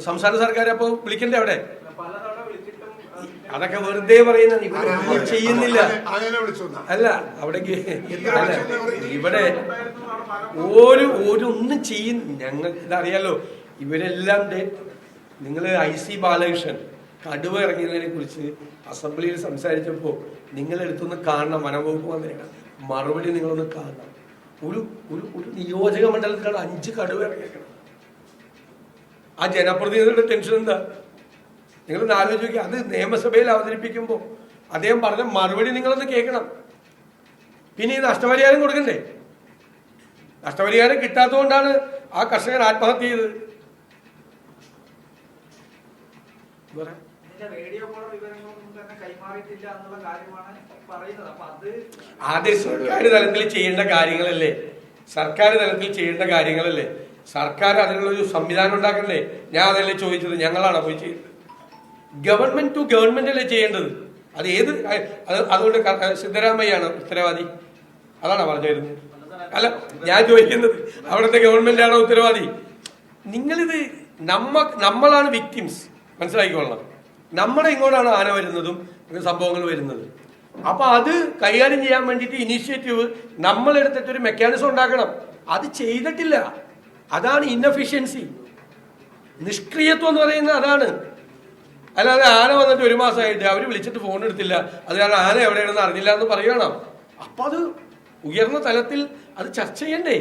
സംസ്ഥാന സർക്കാർ അപ്പൊ വിളിക്കണ്ടേ അവിടെ? അതൊക്കെ വെറുതെ പറയുന്നത്, ഇവരൊന്നും ചെയ്യുന്നില്ല. അല്ല അവിടേക്ക് ഇവിടെ ഒന്നും ചെയ്യുന്നു. ഞങ്ങൾ ഇതറിയാലോ, ഇവരെല്ലാം നിങ്ങൾ IC ബാലകൃഷ്ണൻ കടുവ ഇറങ്ങിയതിനെ കുറിച്ച് അസംബ്ലിയിൽ സംസാരിച്ചപ്പോൾ നിങ്ങളെടുത്തൊന്ന് കാണണം. വനംവകുപ്പ് മന്ത്രിയുടെ മറുപടി നിങ്ങളൊന്ന് കാണണം. ഒരു നിയോജക മണ്ഡലത്തിലാണ് 5 കടുവ ഇറങ്ങിയേക്കണം. ആ ജനപ്രതിനിധികളുടെ ടെൻഷൻ എന്താ? നിങ്ങളൊന്ന് ആലോചിച്ച് നോക്കി. അത് നിയമസഭയിൽ അവതരിപ്പിക്കുമ്പോൾ അദ്ദേഹം പറഞ്ഞ മറുപടി നിങ്ങളൊന്ന് കേൾക്കണം. പിന്നെ ഈ നഷ്ടപരിഹാരം കൊടുക്കണ്ടേ? നഷ്ടപരിഹാരം കിട്ടാത്തതുകൊണ്ടാണ് ആ കർഷകൻ ആത്മഹത്യ ചെയ്തത്. ആദ്യം സർക്കാർ തലത്തിൽ ചെയ്യേണ്ട കാര്യങ്ങളല്ലേ? സർക്കാർ അതിനുള്ളൊരു സംവിധാനം ഉണ്ടാക്കണ്ടേ? ഞാൻ അതല്ലേ ചോദിച്ചത്. ഞങ്ങളാണ് പോയി ചെയ്തത്. ഗവൺമെന്റ് ടു ഗവൺമെന്റ് അല്ലേ ചെയ്യേണ്ടത്? അത് അതുകൊണ്ട് സിദ്ധരാമയ്യാണ് ഉത്തരവാദി? അതാണോ പറഞ്ഞിരുന്നത്? അല്ല, ഞാൻ ചോദിക്കുന്നത് അവിടുത്തെ ഗവൺമെന്റ് ആണോ ഉത്തരവാദി? നിങ്ങളിത് നമ്മളാണ് വിക്ടിംസ്, മനസ്സിലാക്കിക്കൊള്ളണം. നമ്മുടെ ഇങ്ങോട്ടാണ് ആന വരുന്നതും സംഭവങ്ങൾ വരുന്നത്. അപ്പൊ അത് കൈകാര്യം ചെയ്യാൻ വേണ്ടിയിട്ട് ഇനീഷ്യേറ്റീവ് നമ്മളെടുത്തിട്ടൊരു മെക്കാനിസം ഉണ്ടാക്കണം. അത് ചെയ്തിട്ടില്ല. അതാണ് ഇൻഎഫിഷ്യൻസി, നിഷ്ക്രിയത്വം എന്ന് പറയുന്നത് അതാണ്. അല്ലാതെ ആന വന്നിട്ട് 1 മാസമായിട്ട് അവർ വിളിച്ചിട്ട് ഫോൺ എടുത്തില്ല, അത് കാരണം ആന എവിടെയാണെന്ന് അറിഞ്ഞില്ല എന്ന് പറയുകയാണോ? അപ്പൊ അത് ഉയർന്ന തലത്തിൽ അത് ചർച്ച ചെയ്യണ്ടേ?